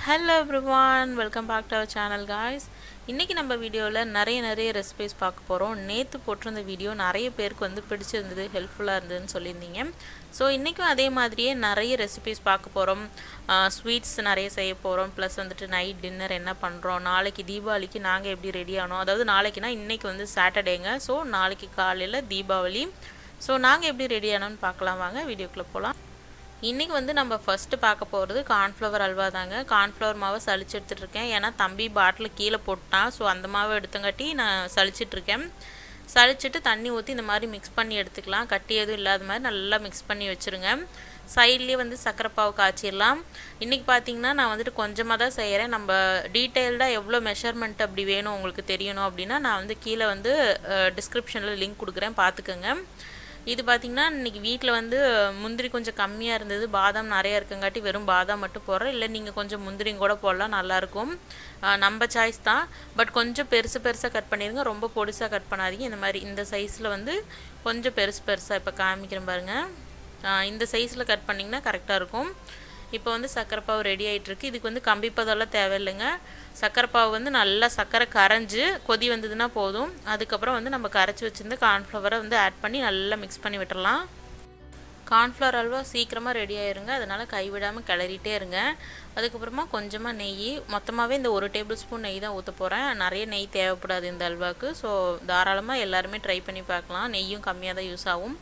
Hello everyone, welcome back to our channel guys. இன்னைக்கு நம்ம வீடியோல நிறைய ரெசிபீஸ் பார்க்க போறோம். நேத்து போட்டிருந்த வீடியோ நிறைய பேருக்கு வந்து பிடிச்சிருந்தது, ஹெல்ப்ஃபுல்லா இருந்ததுன்னு சொல்லிருந்தீங்க. சோ இன்னைக்கும் அதே மாதிரியே நிறைய ரெசிபீஸ் பார்க்க போறோம். ஸ்வீட்ஸ் நிறைய செய்ய போறோம். ப்ளஸ் வந்துட்டு நைட் டின்னர் என்ன பண்றோம்? நாளைக்கு தீபாவளிக்கு நாங்க எப்படி ரெடி ஆனோம்? அதாவது நாளைக்குனா இன்னைக்கு வந்து சாட்டர்டேங்க. சோ நாளைக்கு காலையில தீபாவளி. சோ நாங்க எப்படி ரெடி ஆனோம்னு பார்க்கலாம் வாங்க வீடியோக்குள்ள போலாம். இன்னைக்கு வந்து நம்ம ஃபர்ஸ்ட் பார்க்க போகிறது கார்ன்ஃப்ளவர் அல்வா தாங்க. கார்ன்ஃப்ளவர் மாவை சளிச்சு எடுத்துட்டு இருக்கேன். ஏன்னா தம்பி பாட்டில் கீழே போட்டான். ஸோ அந்த மாவை எடுத்தங்காட்டி நான் சளிச்சிட்டு இருக்கேன். சளிச்சிட்டு தண்ணி ஊற்றி இந்த மாதிரி மிக்ஸ் பண்ணி எடுத்துக்கலாம். கட்டி எதுவும் இல்லாத மாதிரி நல்லா மிக்ஸ் பண்ணி வச்சுருங்க. சைட்லேயே வந்து சர்க்கரை பாவு காய்ச்சிடலாம். இன்றைக்கி பார்த்தீங்கன்னா நான் வந்துட்டு கொஞ்சமாக தான் செய்கிறேன். நம்ம டீட்டெயில்டாக எவ்வளோ மெஷர்மெண்ட் அப்படி வேணும் உங்களுக்கு தெரியணும் அப்படின்னா நான் வந்து கீழே வந்து டிஸ்கிரிப்ஷனில் லிங்க் கொடுக்குறேன், பார்த்துக்கோங்க. இது பார்த்திங்கன்னா இன்றைக்கி வீட்டில் வந்து முந்திரி கொஞ்சம் கம்மியாக இருந்தது, பாதாம் நிறையா இருக்குங்காட்டி வெறும் பாதாம் மட்டும் போடுறேன். இல்லை நீங்கள் கொஞ்சம் முந்திரியும் கூட போடலாம், நல்லாயிருக்கும். நம்ம சாய்ஸ் தான். பட் கொஞ்சம் பெருசாக கட் பண்ணிடுங்க, ரொம்ப பொடிசாக கட் பண்ணாதீங்க. இந்த மாதிரி இந்த சைஸில் வந்து கொஞ்சம் பெருசாக இப்போ காமிக்கிறேன் பாருங்கள். இந்த சைஸில் கட் பண்ணிங்கன்னா கரெக்டாக இருக்கும். இப்போ வந்து சர்க்கரை பாவு ரெடி ஆகிட்டுருக்கு. இதுக்கு வந்து கம்பிப்பதெல்லாம் தேவையில்லைங்க. சர்க்கரை பாவு வந்து நல்லா சர்க்கரை கரைஞ்சி கொதி வந்ததுன்னா போதும். அதுக்கப்புறம் வந்து நம்ம கரைச்சி வச்சுருந்து கார்ன்ஃப்ளவரை வந்து ஆட் பண்ணி நல்லா மிக்ஸ் பண்ணி விட்டுடலாம். கார்ன்ஃப்ளவர் அல்வா சீக்கிரமாக ரெடி ஆயிருங்க, அதனால் கைவிடாமல் கிளறிட்டே இருங்க. அதுக்கப்புறமா கொஞ்சமாக நெய், மொத்தமாகவே இந்த 1 டேபிள் ஸ்பூன் நெய் தான் ஊற்ற போகிறேன். நிறைய நெய் தேவைப்படாது இந்த அல்வாவுக்கு. ஸோ தாராளமாக எல்லாருமே ட்ரை பண்ணி பார்க்கலாம். நெய்யும் கம்மியாக தான் யூஸ் ஆகும்.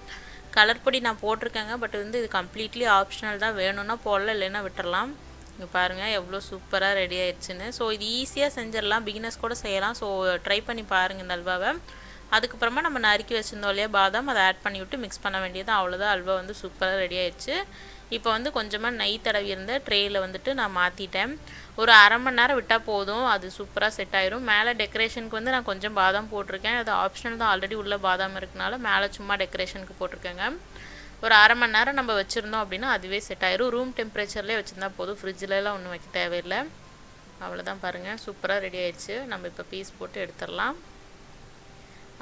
கலர் பொடி நான் போட்டிருக்கேங்க, பட் வந்து இது கம்ப்ளீட்லி ஆப்ஷனல் தான். வேணும்னா போடல, இல்லைன்னா விட்டுறலாம். இங்கே பாருங்கள் எவ்வளோ சூப்பராக ரெடி ஆயிடுச்சுன்னு. ஸோ இது ஈஸியாக செஞ்சிடலாம், பிகினர்ஸ் கூட செய்யலாம். ஸோ ட்ரை பண்ணி பாருங்கள் இந்த அல்வாவை. அதுக்கப்புறமா நம்ம நறுக்கி வச்சுருந்தோம் இல்லையா பாதாம், அதை ஆட் பண்ணி விட்டு மிக்ஸ் பண்ண வேண்டியது, அவ்வளோதான். அல்வா வந்து சூப்பராக ரெடி ஆயிடுச்சு. இப்போ வந்து கொஞ்சமாக நெய் தடவி இருந்த ட்ரேயில் வந்துட்டு நான் மாற்றிட்டேன். ஒரு அரை மணி நேரம் விட்டால் போதும், அது சூப்பராக செட் ஆயிரும். மேலே டெக்கரேஷனுக்கு வந்து நான் கொஞ்சம் பாதாம் போட்டிருக்கேன். அது ஆப்ஷனல் தான், ஆல்ரெடி உள்ள பாதாம் இருக்கனால மேலே சும்மா டெக்கரேஷனுக்கு போட்டிருக்கேங்க. ஒரு அரை மணி நேரம் நம்ம வச்சுருந்தோம் அப்படின்னா அதுவே செட் ஆயிரும். ரூம் டெம்பரேச்சர்லேயே வச்சுருந்தா போதும், ஃப்ரிட்ஜிலலாம் ஒன்றும் வைக்க தேவையில்லை. அவ்வளோதான், பாருங்கள் சூப்பராக ரெடி ஆயிடுச்சு. நம்ம இப்போ பீஸ் போட்டு எடுத்துடலாம்.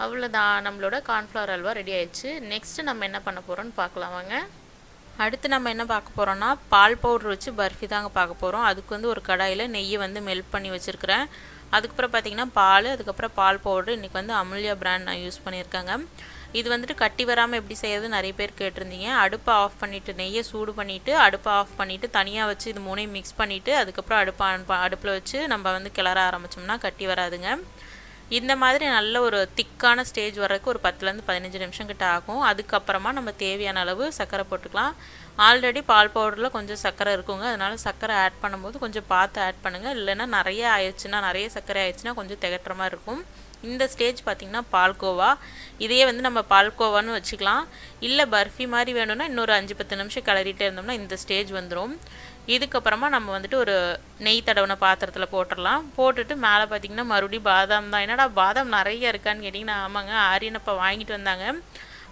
அவ்வளோதான், நம்மளோட கார்ன்ஃப்ளவர் அல்வா ரெடி ஆயிடுச்சு. நெக்ஸ்ட்டு நம்ம என்ன பண்ண போகிறோம்னு பார்க்கலாம் வாங்க. அடுத்து நம்ம என்ன பார்க்க போகிறோம்னா பால் பவுட்ரு வச்சு பர்ஃபி தாங்க பார்க்க போகிறோம். அதுக்கு வந்து ஒரு கடாயில் நெய்யை வந்து மெல்ட் பண்ணி வச்சுருக்கிறேன். அதுக்கப்புறம் பார்த்திங்கன்னா பால், அதுக்கப்புறம் பால் பவுட்ரு. இன்றைக்கி வந்து அமுல்யா பிராண்ட் நான் யூஸ் பண்ணியிருக்கேங்க. இது வந்துட்டு கட்டி வராமல் எப்படி செய்யறது நிறைய பேர் கேட்டிருந்தீங்க. அடுப்பை ஆஃப் பண்ணிவிட்டு நெய்யை சூடு பண்ணிவிட்டு அடுப்பை ஆஃப் பண்ணிவிட்டு தனியாக வச்சு இது மூணையும் மிக்ஸ் பண்ணிவிட்டு அதுக்கப்புறம் அடுப்பில் வச்சு நம்ம வந்து கிளற ஆரம்பித்தோம்னா கட்டி வராதுங்க. இந்த மாதிரி நல்ல ஒரு திக்கான ஸ்டேஜ் வர்றதுக்கு ஒரு 10லேருந்து 15 நிமிஷம் கிட்ட ஆகும். அதுக்கப்புறமா நம்ம தேவையான அளவு சர்க்கரை போட்டுக்கலாம். ஆல்ரெடி பால் பவுடரில் கொஞ்சம் சர்க்கரை இருக்குங்க, அதனால் சர்க்கரை ஆட் பண்ணும்போது கொஞ்சம் பார்த்து ஆட் பண்ணுங்கள். இல்லைன்னா நிறைய சர்க்கரை ஆயிடுச்சுன்னா கொஞ்சம் திகட்டுற மாதிரி இருக்கும். இந்த ஸ்டேஜ் பார்த்திங்கன்னா பால்கோவா, இதையே வந்து நம்ம பால்கோவான்னு வச்சுக்கலாம். இல்லை பர்ஃபி மாதிரி வேணும்னா இன்னொரு 5-10 நிமிஷம் கிளறிட்டே இருந்தோம்னா இந்த ஸ்டேஜ் வந்துடும். இதுக்கப்புறமா நம்ம வந்துட்டு ஒரு நெய் தடவின பாத்திரத்தில் போட்டுடலாம். போட்டுட்டு மேலே பார்த்திங்கன்னா மறுபடியும் பாதாம் தான். என்னடா பாதாம் நிறைய இருக்கான்னு கேட்டிங்கன்னா, ஆமாங்க, ஆரியனப்பா வாங்கிட்டு வந்தாங்க.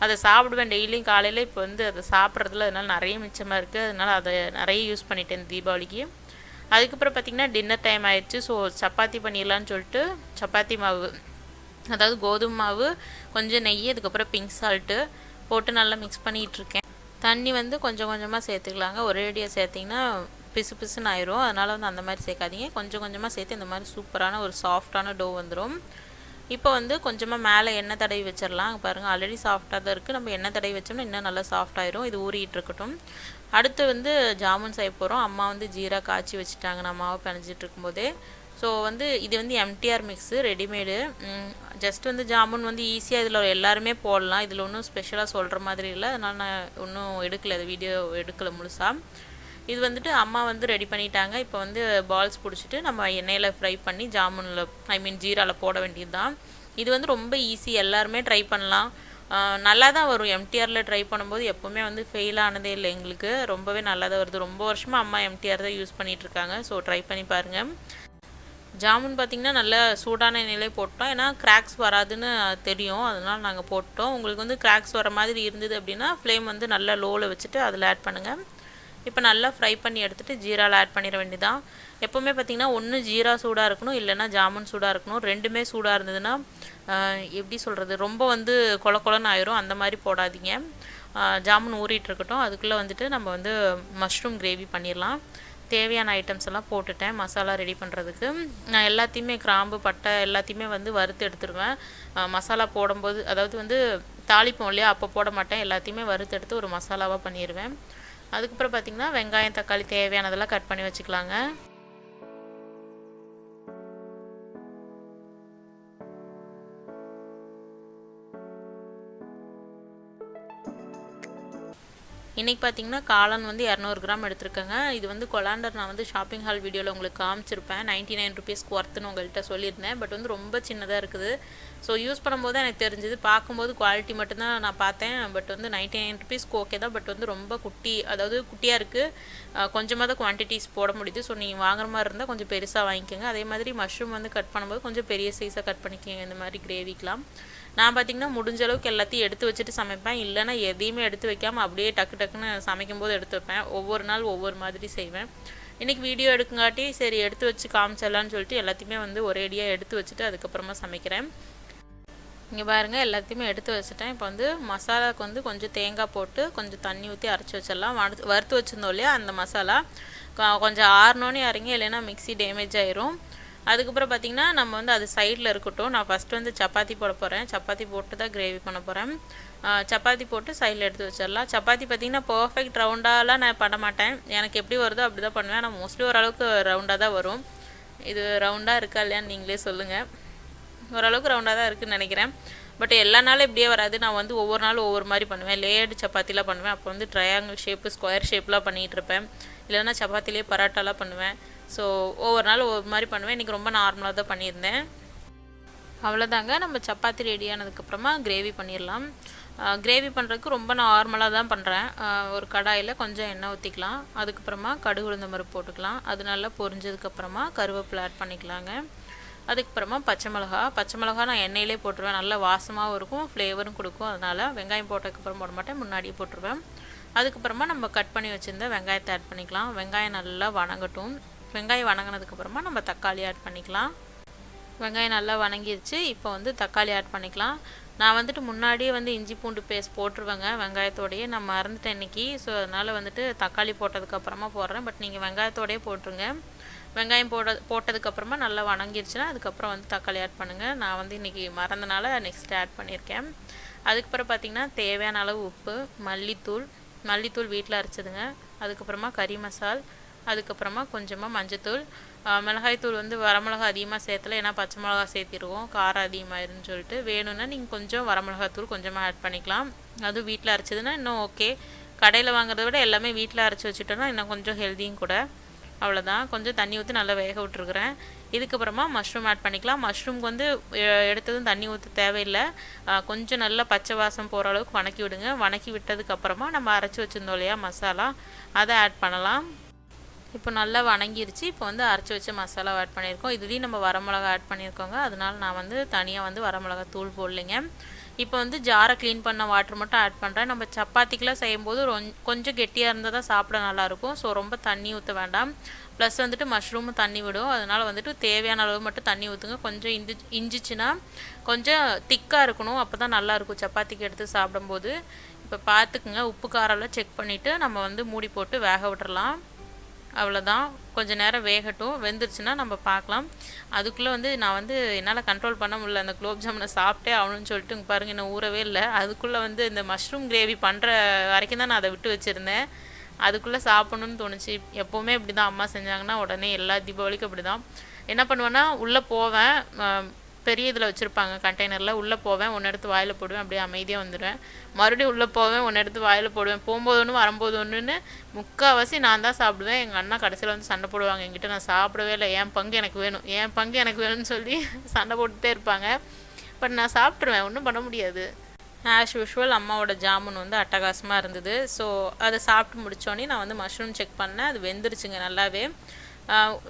அதை சாப்பிடுவேன் டெய்லியும் காலையில். இப்போ வந்து அதை சாப்பிட்றதுல அதனால் நிறைய மிச்சமாக இருக்குது, அதனால் அதை நிறைய யூஸ் பண்ணிட்டேன் தீபாவளிக்கு. அதுக்கப்புறம் பார்த்திங்கன்னா டின்னர் டைம் ஆயிடுச்சு. ஸோ சப்பாத்தி பண்ணிடலான்னு சொல்லிட்டு சப்பாத்தி மாவு, அதாவது கோதுமை மாவு, கொஞ்சம் நெய், அதுக்கப்புறம் பிங்க் சால்ட்டு போட்டு நல்லா மிக்ஸ் பண்ணிகிட்ருக்கேன். தண்ணி வந்து கொஞ்சம் கொஞ்சமாக சேர்த்துக்கலாங்க. ஒரேடியாக சேர்த்திங்கன்னா பிசுன்னு ஆயிரும். அதனால் வந்து அந்த மாதிரி சேர்க்காதீங்க. கொஞ்சம் கொஞ்சமாக சேர்த்து இந்த மாதிரி சூப்பரான ஒரு சாஃப்டான டோ வந்துடும். இப்போ வந்து கொஞ்சமாக மேலே எண்ணெய் தடவி வச்சிடலாம். பாருங்கள் ஆல்ரெடி சாஃப்டாக தான் இருக்குது. நம்ம எண்ணெய் தடவி வச்சோம்னா இன்னும் நல்லா சாஃப்டாயிரும். இது ஊறிட்டு இருக்கட்டும். அடுத்து வந்து ஜாமுன் செய்ய போகிறோம். அம்மா வந்து ஜீரா காய்ச்சி வச்சுட்டாங்க நான் மாவு பிணைஞ்சிட்டு இருக்கும்போதே. ஸோ வந்து இது வந்து எம்டிஆர் மிக்ஸு, ரெடிமேடு. ஜஸ்ட் வந்து ஜாமுன் வந்து ஈஸியாக இதில் எல்லாருமே போடலாம். இதில் ஒன்றும் ஸ்பெஷலாக சொல்கிற மாதிரி இல்லை, அதனால் நான் ஒன்றும் எடுக்கலை, அது வீடியோ எடுக்கலை முழுசாக. இது வந்துட்டு அம்மா வந்து ரெடி பண்ணிட்டாங்க. இப்போ வந்து பால்ஸ் பிடிச்சிட்டு நம்ம எண்ணெயில் ஃப்ரை பண்ணி ஜாமுனில் ஜீராவில் போட வேண்டியது தான். இது வந்து ரொம்ப ஈஸி, எல்லாருமே ட்ரை பண்ணலாம். நல்லா தான் வரும். எம்டிஆரில் ட்ரை பண்ணும்போது எப்போவுமே வந்து ஃபெயில் ஆனதே இல்லை எங்களுக்கு, ரொம்பவே நல்லா தான் வருது. ரொம்ப வருஷமாக அம்மா எம்டிஆர் தான் யூஸ் பண்ணிகிட்ருக்காங்க. ஸோ ட்ரை பண்ணி பாருங்கள். ஜாமுன் பார்த்திங்கன்னா நல்லா சூடான எண்ணெயிலே போட்டோம். ஏன்னா கிராக்ஸ் வராதுன்னு தெரியும், அதனால் நாங்கள் போட்டோம். உங்களுக்கு வந்து கிராக்ஸ் வர மாதிரி இருந்தது அப்படின்னா ஃப்ளேம் வந்து நல்லா லோவில் வச்சுட்டு அதில் ஆட் பண்ணுங்கள். இப்போ நல்லா ஃப்ரை பண்ணி எடுத்துகிட்டு ஜீராவில் ஆட் பண்ணிட வேண்டியதான். எப்போவுமே பார்த்திங்கன்னா ஒன்று ஜீரா சூடாக இருக்கணும், இல்லைன்னா ஜாமுன் சூடாக இருக்கணும். ரெண்டுமே சூடாக இருந்ததுன்னா எப்படி சொல்கிறது, ரொம்ப வந்து கொலன்னு ஆயிரும். அந்த மாதிரி போடாதீங்க. ஜாமுன் ஊறிட்டு இருக்கட்டும். அதுக்குள்ளே வந்துட்டு நம்ம வந்து மஷ்ரூம் கிரேவி பண்ணிடலாம். தேவையான ஐட்டம்ஸ் எல்லாம் போட்டுட்டேன் மசாலா ரெடி பண்ணுறதுக்கு. நான் எல்லாத்தையுமே கிராம்பு பட்டை எல்லாத்தையுமே வந்து வறுத்து எடுத்துருவேன். மசாலா போடும்போது அதாவது வந்து தாளிப்போம் இல்லையா, அப்போ போட மாட்டேன். எல்லாத்தையுமே வறுத்து எடுத்து ஒரு மசாலாவாக பண்ணிடுவேன். அதுக்கப்புறம் பார்த்திங்கன்னா வெங்காயம் தக்காளி தேவையானதெல்லாம் கட் பண்ணி வச்சுக்கலாங்க. இன்றைக்கி பார்த்திங்கன்னா காளான் வந்து 200 கிராம் எடுத்துருக்கேங்க. இது வந்து கொலாண்டர் நான் வந்து ஷாப்பிங் ஹால் வீடியோவில் உங்களுக்கு காமிச்சிருப்பேன். 99 ருபீஸ்க்கு ஒர்த்துன்னு உங்கள்கிட்ட சொல்லியிருந்தேன். பட் வந்து ரொம்ப சின்னதாக இருக்குது. ஸோ யூஸ் பண்ணும்போது தான் எனக்கு தெரிஞ்சுது. பார்க்கும்போது குவாலிட்டி மட்டும்தான் நான் பார்த்தேன். பட் வந்து 99 ருபீஸ்க்கு ஓகே தான். பட் வந்து ரொம்ப அதாவது குட்டியாக இருக்குது. கொஞ்சமாக தான் குவான்டிட்டிஸ் போட முடியுது. ஸோ நீங்கள் வாங்குற மாதிரி இருந்தால் கொஞ்சம் பெருசாக வாங்கிக்கோங்க. அதே மாதிரி மஷ்ரூம் வந்து கட் பண்ணும்போது கொஞ்சம் பெரிய சைஸாக கட் பண்ணிக்கோங்க இந்த மாதிரி கிரேவிக்கெலாம். நான் பார்த்திங்கன்னா முடிஞ்ச அளவுக்கு எல்லாத்தையும் எடுத்து வச்சுட்டு சமைப்பேன். இல்லைனா எதையுமே எடுத்து வைக்காமல் அப்படியே டக்கு டக்குன்னு சமைக்கும்போது எடுத்து வைப்பேன். ஒவ்வொரு நாள் ஒவ்வொரு மாதிரி செய்வேன். இன்றைக்கி வீடியோ எடுக்குங்காட்டி சரி எடுத்து வச்சு காமிச்சிடலான்னு சொல்லிட்டு எல்லாத்தையுமே வந்து ஒரேடியாக எடுத்து வச்சுட்டு அதுக்கப்புறமா சமைக்கிறேன். இங்கே பாருங்கள் எல்லாத்தையுமே எடுத்து வச்சுட்டேன். இப்போ வந்து மசாலாவுக்கு வந்து கொஞ்சம் தேங்காய் போட்டு கொஞ்சம் தண்ணி ஊற்றி அரைச்சி வச்சிடலாம். வறுத்து வச்சுருந்தோம் இல்லையா அந்த மசாலா கொஞ்சம் ஆறணுன்னு இறங்கி, இல்லைன்னா மிக்ஸி டேமேஜ் ஆயிரும். அதுக்கப்புறம் பார்த்திங்கன்னா நம்ம வந்து அது சைடில் இருக்கட்டும். நான் ஃபஸ்ட்டு வந்து சப்பாத்தி போட போகிறேன். சப்பாத்தி போட்டு தான் கிரேவி பண்ண போகிறேன். சப்பாத்தி போட்டு சைடில் எடுத்து வச்சிடலாம். சப்பாத்தி பார்த்திங்கன்னா பர்ஃபெக்ட் ரவுண்டாலாம் நான் பண்ண மாட்டேன். எனக்கு எப்படி வருதோ அப்படி தான் பண்ணுவேன். நான் மோஸ்ட்லி ஓரளவுக்கு ரவுண்டாக தான் வரும். இது ரவுண்டாக இருக்கா இல்லையான்னு நீங்களே சொல்லுங்கள். ஓரளவுக்கு ரவுண்டாக தான் இருக்குதுன்னு நினைக்கிறேன். பட் எல்லா நாளும் இப்படியே வராது. நான் வந்து ஒவ்வொரு நாளும் ஒவ்வொரு மாதிரி பண்ணுவேன். லேயர்டு சப்பாத்திலாம் பண்ணுவேன். அப்போ வந்து ட்ரையாங்கிள் ஷேப்பு ஸ்கொயர் ஷேப்லாம் பண்ணிகிட்ருப்பேன். இல்லைன்னா சப்பாத்திலே பரோட்டாலாம் பண்ணுவேன். ஸோ ஒவ்வொரு நாள் ஒவ்வொரு மாதிரி பண்ணுவேன். இன்றைக்கி ரொம்ப நார்மலாக தான் பண்ணியிருந்தேன். அவ்வளோதாங்க. நம்ம சப்பாத்தி ரெடி ஆனதுக்கப்புறமா கிரேவி பண்ணிடலாம். கிரேவி பண்ணுறதுக்கு ரொம்ப நார்மலாக தான் பண்ணுறேன். ஒரு கடாயில் கொஞ்சம் எண்ணெய் ஊற்றிக்கலாம். அதுக்கப்புறமா கடுகு உளுந்தம் பருப்பு போட்டுக்கலாம். அது நல்லா பொரிஞ்சதுக்கப்புறமா கருவேப்பிலை ஆட் பண்ணிக்கலாங்க. அதுக்கப்புறமா பச்சை மிளகா நான் எண்ணெயிலே போட்டுருவேன். நல்லா வாசமாகவும் இருக்கும், ஃப்ளேவரும் கொடுக்கும். அதனால் வெங்காயம் போட்டதுக்கப்புறம் போட மாட்டேன், முன்னாடியே போட்டுருவேன். அதுக்கப்புறமா நம்ம கட் பண்ணி வச்சுருந்த வெங்காயத்தை ஆட் பண்ணிக்கலாம். வெங்காயம் நல்லா வணங்கட்டும். வெங்காயம் வணங்கினதுக்கப்புறமா நம்ம தக்காளி ஆட் பண்ணிக்கலாம். வெங்காயம் நல்லா வணங்கிடுச்சு. இப்போ வந்து தக்காளி ஆட் பண்ணிக்கலாம். நான் வந்துட்டு முன்னாடியே வந்து இஞ்சி பூண்டு பேஸ்ட் போட்டுருவேங்க வெங்காயத்தோடையே. நான் மறந்துட்டேன் இன்றைக்கி. ஸோ அதனால் வந்துட்டு தக்காளி போட்டதுக்கப்புறமா போடுறேன். பட் நீங்கள் வெங்காயத்தோடையே போட்டுருங்க. வெங்காயம் போட்டதுக்கப்புறமா நல்லா வணங்கிடுச்சுன்னா அதுக்கப்புறம் வந்து தக்காளி ஆட் பண்ணுங்கள். நான் வந்து இன்றைக்கி மறந்தனால நெக்ஸ்ட்டு ஆட் பண்ணியிருக்கேன். அதுக்கப்புறம் பார்த்திங்கன்னா தேவையான அளவு உப்பு, மல்லித்தூள் வீட்டில் அரைச்சதுங்க. அதுக்கப்புறமா கறி மசால், அதுக்கப்புறமா கொஞ்சமாக மஞ்சத்தூள், மிளகாய்த்தூள் வந்து வரமிளகா அதிகமாக சேர்த்தல, ஏன்னா பச்சை மிளகா சேர்த்திடுவோம் காரம் அதிகமாயிருன்னு சொல்லிட்டு. வேணும்னா நீங்கள் கொஞ்சம் வரமிளகாத்தூள் கொஞ்சமாக ஆட் பண்ணிக்கலாம். அதுவும் வீட்டில் அரைச்சதுன்னா இன்னும் ஓகே. கடையில் வாங்குறத விட எல்லாமே வீட்டில் அரைச்சி வச்சுட்டோன்னா இன்னும் கொஞ்சம் ஹெல்த்தியும் கூட. அவ்வளோதான். கொஞ்சம் தண்ணி ஊற்றி நல்லா வேக விட்டுருக்குறேன். இதுக்கப்புறமா மஷ்ரூம் ஆட் பண்ணிக்கலாம். மஷ்ரூம்க்கு வந்து எடுத்ததும் தண்ணி ஊற்ற தேவையில்லை. கொஞ்சம் நல்லா பச்சை வாசம் போகிற அளவுக்கு வணக்கி விடுங்க. வணக்கி விட்டதுக்கப்புறமா நம்ம அரைச்சி வச்சுருந்தோம் இல்லையா மசாலா, அதை ஆட் பண்ணலாம். இப்போ நல்லா வணங்கிருச்சு. இப்போ வந்து அரைச்சி வச்ச மசாலா ஆட் பண்ணியிருக்கோம். இதுலேயும் நம்ம வரமிளகா ஆட் பண்ணியிருக்கோங்க. அதனால் நான் வந்து தனியாக வந்து வரமிளகா தூள் போடலைங்க. இப்போ வந்து ஜாரை க்ளீன் பண்ண வாட்டர் மட்டும் ஆட் பண்ணுறேன். நம்ம சப்பாத்திக்கெலாம் செய்யும்போது கொஞ்சம் கெட்டியாக இருந்தால் தான் சாப்பிட நல்லாயிருக்கும். ஸோ ரொம்ப தண்ணி ஊற்ற வேண்டாம். ப்ளஸ் வந்துட்டு மஷ்ரூமும் தண்ணி விடும். அதனால் வந்துட்டு தேவையான அளவு மட்டும் தண்ணி ஊற்றுங்க. கொஞ்சம் இஞ்சிச்சுன்னா கொஞ்சம் திக்காக இருக்கணும். அப்போ தான் நல்லாயிருக்கும் சப்பாத்திக்கு எடுத்து சாப்பிடும்போது. இப்போ பார்த்துக்குங்க, உப்பு காரெல்லாம் செக் பண்ணிவிட்டு நம்ம வந்து மூடி போட்டு வேக விட்டுறலாம். அவ்வளோதான். கொஞ்சம் நேரம் வேகட்டும். வெந்துருச்சுன்னா நம்ம பார்க்கலாம். அதுக்குள்ளே வந்து நான் வந்து என்னால் கண்ட்ரோல் பண்ண முடியல. அந்த குலோப் ஜாமுனை சாப்பிட்டே ஆகணும்னு சொல்லிட்டு இங்கே பாருங்கள் இன்னும் ஊறவே இல்லை. அதுக்குள்ளே வந்து இந்த மஷ்ரூம் கிரேவி பண்ணுற வரைக்கும் தான் நான் அதை விட்டு வச்சுருந்தேன். அதுக்குள்ளே சாப்பிட்ணுன்னு தோணுச்சு. எப்போவுமே இப்படி தான் அம்மா செஞ்சாங்கன்னா உடனே எல்லா தீபாவளிக்கும் அப்படி தான். என்ன பண்ணுவேன்னா உள்ளே போவேன், பெரிய இதில் வச்சுருப்பாங்க கண்டெய்னரில். உள்ளே போவேன், ஒன்று எடுத்து வாயில் போடுவேன், அப்படியே அமைதியாக வந்துடுவேன். மறுபடியும் உள்ளே போவேன், ஒன்று எடுத்து வாயில் போடுவேன். போகும்போது ஒன்று வரும்போது ஒன்றுன்னு முக்கால்வாசி நான் தான் சாப்பிடுவேன். எங்கள் அண்ணா கடைசியில் வந்து சண்டை போடுவாங்க என்கிட்ட. நான் சாப்பிடவே இல்லை, என் பங்கு எனக்கு வேணும்னு சொல்லி சண்டை போட்டுகிட்டே இருப்பாங்க. பட் நான் சாப்பிட்ருவேன், ஒன்றும் பண்ண முடியாது. ஆஸ் யூஷுவல் அம்மாவோட ஜாமுன் வந்து அட்டகாசமாக இருந்தது. ஸோ அதை சாப்பிட்டு முடித்தோடனே நான் வந்து மஷ்ரூம் செக் பண்ணேன். அது வெந்துருச்சுங்க நல்லாவே.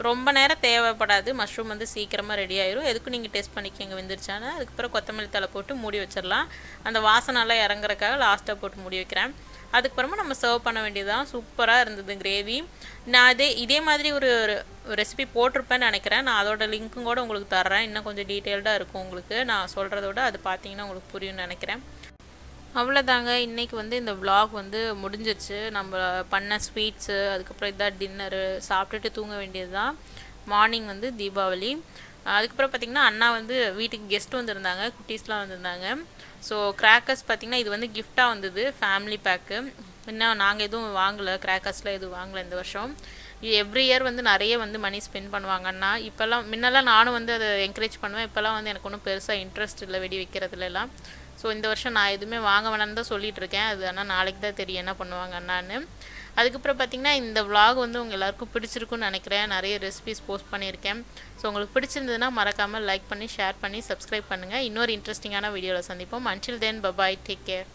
ரொம்ப நேரம் தேவைப்படாது. மஷ்ரூம் வந்து சீக்கிரமாக ரெடி ஆயிரும். எதுக்கும் நீங்கள் டெஸ்ட் பண்ணிக்கோங்க வெந்துருச்சான்னு. அதுக்கப்புறம் கொத்தமல்லி தழை போட்டு மூடி வச்சிடலாம். அந்த வாசனைலாம் இறங்குறக்காக லாஸ்ட்டாக போட்டு மூடி வைக்கிறேன். அதுக்கப்புறமா நம்ம சர்வ் பண்ண வேண்டியதுதான். சூப்பராக இருந்தது கிரேவி. நான் இதே மாதிரி ஒரு ரெசிபி போட்டிருப்பேன்னு நினைக்கிறேன். நான் அதோட லிங்க்கும் கூட உங்களுக்கு தர்றேன். இன்னும் கொஞ்சம் டீட்டெயில்டாக இருக்கும் உங்களுக்கு. நான் சொல்கிறத விட அது பார்த்தீங்கன்னா உங்களுக்கு புரியும்னு நினைக்கிறேன். அவ்வளோதாங்க. இன்றைக்கி வந்து இந்த விலாக் வந்து முடிஞ்சிருச்சு. நம்ம பண்ண ஸ்வீட்ஸு, அதுக்கப்புறம் இதான் டின்னரு, சாப்பிட்டுட்டு தூங்க வேண்டியது தான். மார்னிங் வந்து தீபாவளி. அதுக்கப்புறம் பார்த்திங்கன்னா அண்ணா வந்து வீட்டுக்கு கெஸ்ட் வந்திருந்தாங்க, குட்டீஸ்லாம் வந்திருந்தாங்க. ஸோ கிராக்கர்ஸ் பார்த்திங்கன்னா இது வந்து கிஃப்டாக வந்தது, ஃபேமிலி பேக்கு. இன்னும் நாங்கள் எதுவும் வாங்கலை, கிராக்கர்ஸ்லாம் எதுவும் வாங்கலை இந்த வருஷம். எவ்ரி இயர் வந்து நிறைய வந்து மணி ஸ்பெண்ட் பண்ணுவாங்க அண்ணா. இப்போல்லாம் முன்னெல்லாம் நானும் வந்து அதை என்கரேஜ் பண்ணுவேன். இப்போல்லாம் வந்து எனக்கு ஒன்றும் பெருசாக இன்ட்ரெஸ்ட் இல்லை வெடி வைக்கிறதுலலாம். ஸோ இந்த வருஷம் நான் எதுவுமே வாங்க வேணான்னு தான் சொல்லிட்டு இருக்கேன். அது ஆனால் நாளைக்கு தான் தெரியும் என்ன பண்ணுவாங்க அண்ணான்னு. அதுக்கப்புறம் பார்த்திங்கன்னா இந்த விலாக் வந்து உங்கள் எல்லாருக்கும் பிடிச்சிருக்குன்னு நினைக்கிறேன். நிறைய ரெசிபிஸ் போஸ்ட் பண்ணியிருக்கேன். ஸோ உங்களுக்கு பிடிச்சிருந்ததுன்னா மறக்காமல் லைக் பண்ணி, ஷேர் பண்ணி, சப்ஸ்கிரைப் பண்ணுங்கள். இன்னொரு இன்ட்ரெஸ்டிங்கான வீடியோவில் சந்திப்போம். Until then, bye bye, take care.